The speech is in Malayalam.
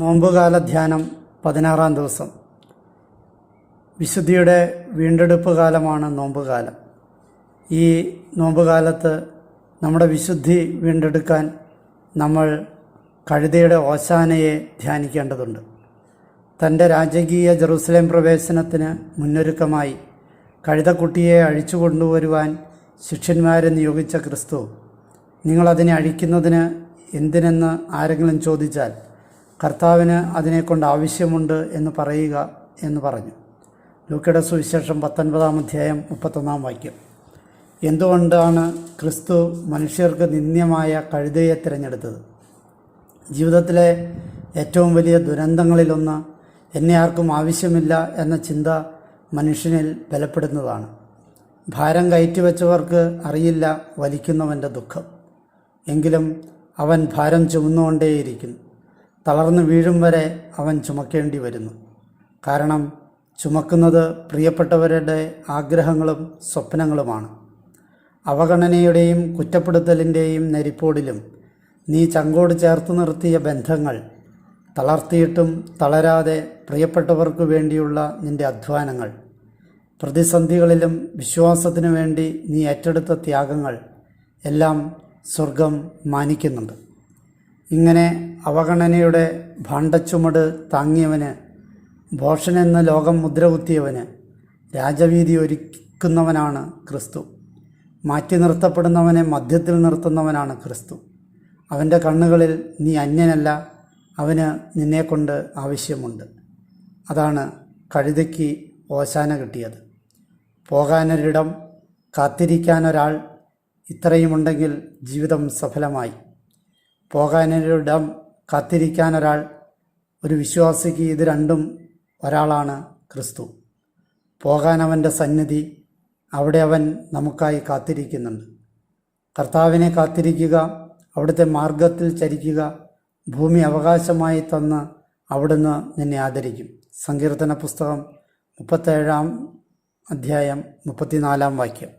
നോമ്പുകാല ധ്യാനം 16-ാം ദിവസം. വിശുദ്ധിയുടെ വീണ്ടെടുപ്പ് കാലമാണ് നോമ്പുകാലം. ഈ നോമ്പുകാലത്ത് നമ്മുടെ വിശുദ്ധി വീണ്ടെടുക്കാൻ നമ്മൾ കഴുതയുടെ ഓശാനയെ ധ്യാനിക്കേണ്ടതുണ്ട്. തൻ്റെ രാജകീയ ജെറുസലേം പ്രവേശനത്തിന് മുന്നൊരുക്കമായി കഴുതക്കുട്ടിയെ അഴിച്ചു കൊണ്ടുവരുവാൻ ശിഷ്യന്മാരെ നിയോഗിച്ച ക്രിസ്തു, നിങ്ങളതിനെ അഴിക്കുന്നതിന് എന്തിനെന്ന് ആരെങ്കിലും ചോദിച്ചാൽ കർത്താവിന് അതിനെക്കൊണ്ട് ആവശ്യമുണ്ട് എന്ന് പറയുക എന്ന് പറഞ്ഞു. ലൂക്കയുടെ സുവിശേഷം 19-ാം അധ്യായം 31-ാം വാക്യം. എന്തുകൊണ്ടാണ് ക്രിസ്തു മനുഷ്യർക്ക് നിന്ദ്യമായ കഴുതയെ തിരഞ്ഞെടുത്തത്? ജീവിതത്തിലെ ഏറ്റവും വലിയ ദുരന്തങ്ങളിലൊന്ന് എന്നെ ആർക്കും ആവശ്യമില്ല എന്ന ചിന്ത മനുഷ്യനിൽ ബലപ്പെടുന്നതാണ്. ഭാരം കയറ്റിവെച്ചവർക്ക് അറിയില്ല വലിക്കുന്നവൻ്റെ ദുഃഖം. എങ്കിലും അവൻ ഭാരം ചുമന്നുകൊണ്ടേയിരിക്കുന്നു. തളർന്നു വീഴും വരെ അവൻ ചുമക്കേണ്ടി വരുന്നു. കാരണം ചുമക്കുന്നത് പ്രിയപ്പെട്ടവരുടെ ആഗ്രഹങ്ങളും സ്വപ്നങ്ങളുമാണ്. അവഗണനയുടെയും കുറ്റപ്പെടുത്തലിൻ്റെയും നെരിപ്പോടിലും നീ ചങ്കോട് ചേർത്ത് നിർത്തിയ ബന്ധങ്ങൾ, തളർത്തിയിട്ടും തളരാതെ പ്രിയപ്പെട്ടവർക്ക് വേണ്ടിയുള്ള നിൻ്റെ അധ്വാനങ്ങൾ, പ്രതിസന്ധികളിലും വിശ്വാസത്തിനു വേണ്ടി നീ ഏറ്റെടുത്ത ത്യാഗങ്ങൾ എല്ലാം സ്വർഗം മാനിക്കുന്നുണ്ട്. ഇങ്ങനെ അവഗണനയുടെ ഭാണ്ഡച്ചുമട് താങ്ങിയവന്, ഭോഷനെന്ന് ലോകം മുദ്രകുത്തിയവന് രാജവീതി ഒരുക്കുന്നവനാണ് ക്രിസ്തു. മാറ്റി നിർത്തപ്പെടുന്നവനെ മധ്യത്തിൽ നിർത്തുന്നവനാണ് ക്രിസ്തു. അവൻ്റെ കണ്ണുകളിൽ നീ അന്യനല്ല, അവന് നിന്നെക്കൊണ്ട് ആവശ്യമുണ്ട്. അതാണ് കഴുതയ്ക്ക് ഓശാന കിട്ടിയത്. പോകാനൊരിടം, കാത്തിരിക്കാനൊരാൾ, ഇത്രയുമുണ്ടെങ്കിൽ ജീവിതം സഫലമായി. പോകാനൊരിടം, കാത്തിരിക്കാനൊരാൾ. ഒരു വിശ്വാസിക്ക് ഇത് രണ്ടും ഒരാളാണ് ക്രിസ്തു. പോകാൻ അവൻ്റെ സന്നിധി, അവിടെ അവൻ നമുക്കായി കാത്തിരിക്കുന്നുണ്ട്. കർത്താവിനെ കാത്തിരിക്കുക, അവിടുത്തെ മാർഗത്തിൽ ചരിക്കുക. ഭൂമി അവകാശമായി തന്ന് അവിടുന്ന് നിന്നെ ആദരിക്കും. സങ്കീർത്തന പുസ്തകം 37-ാം അധ്യായം 34-ാം വാക്യം.